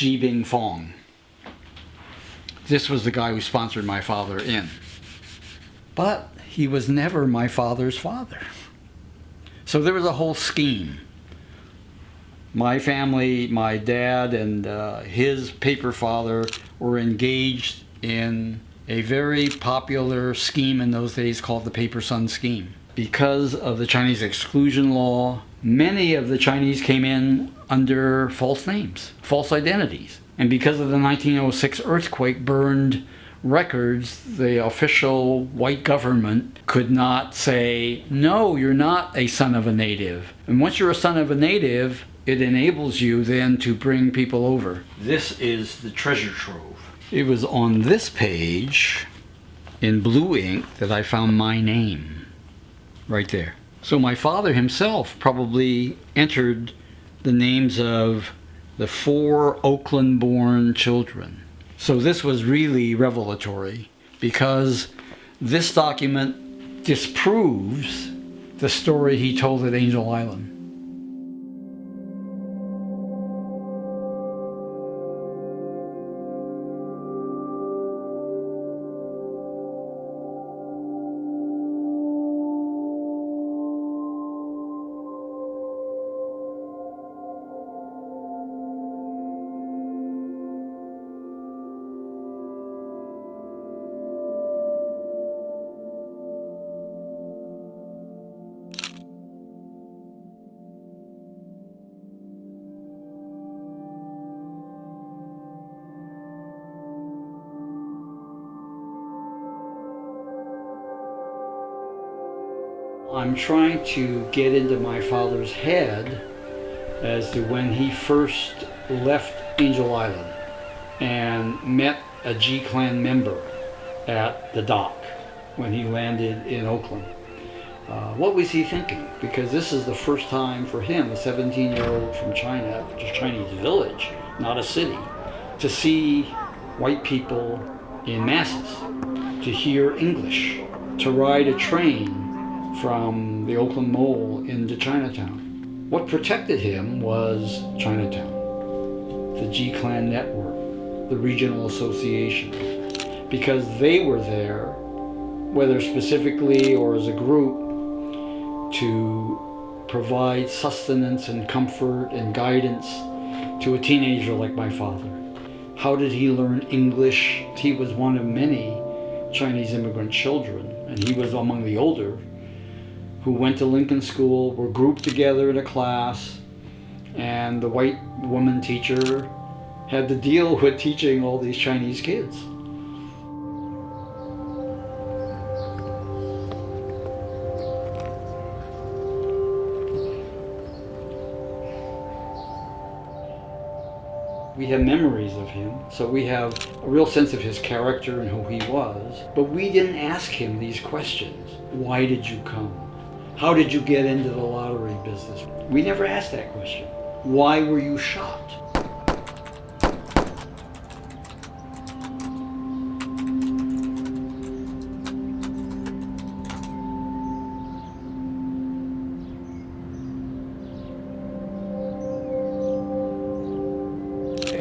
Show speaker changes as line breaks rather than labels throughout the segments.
Gee Wong. This was the guy who sponsored my father in. But he was never my father's father. So there was a whole scheme. My family, my dad and his paper father were engaged in a very popular scheme in those days called the Paper Son Scheme. Because of the Chinese exclusion law, many of the Chinese came in under false names, false identities. And because of the 1906 earthquake burned records, the official white government could not say, no, you're not a son of a native. And once you're a son of a native, it enables you then to bring people over. This is the treasure trove. It was on this page in blue ink that I found my name, right there. So my father himself probably entered the names of the 4 Oakland-born children. So this was really revelatory because this document disproves the story he told at Angel Island. I'm trying to get into my father's head as to when he first left Angel Island and met a G clan member at the dock when he landed in Oakland. What was he thinking? Because this is the first time for him, a 17-year-old from China, just Chinese village, not a city, to see white people in masses, to hear English, to ride a train from the Oakland Mall into Chinatown. What protected him was Chinatown, the G Clan network, the regional association, because they were there, whether specifically or as a group, to provide sustenance and comfort and guidance to a teenager like my father. How did he learn English? He was one of many Chinese immigrant children, and he was among the older, who went to Lincoln School, were grouped together in a class, and the white woman teacher had to deal with teaching all these Chinese kids. We have memories of him, so we have a real sense of his character and who he was, but we didn't ask him these questions. Why did you come? How did you get into the lottery business? We never asked that question. Why were you shot?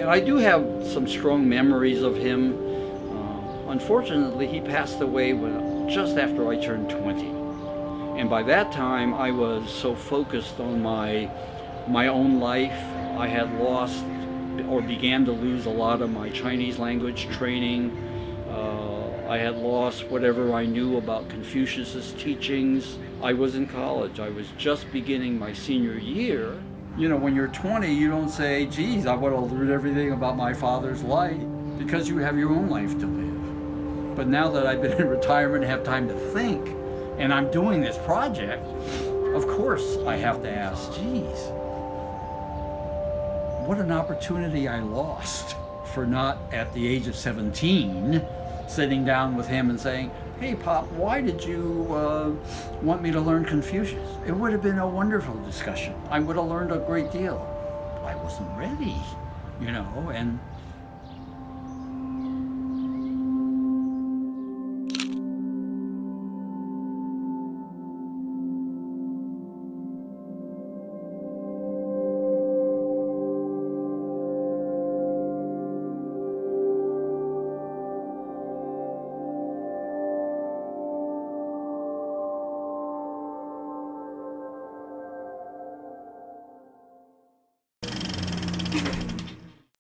I do have some strong memories of him. Unfortunately, he passed away just after I turned 20. And by that time, I was so focused on my own life. I had lost or began to lose a lot of my Chinese language training. I had lost whatever I knew about Confucius's teachings. I was in college. I was just beginning my senior year. You know, when you're 20, you don't say, geez, I want to learn everything about my father's life, because you have your own life to live. But now that I've been in retirement and have time to think, and I'm doing this project, of course I have to ask, geez, what an opportunity I lost for not, at the age of 17, sitting down with him and saying, hey, Pop, why did you want me to learn Confucius? It would have been a wonderful discussion. I would have learned a great deal. I wasn't ready, you know, and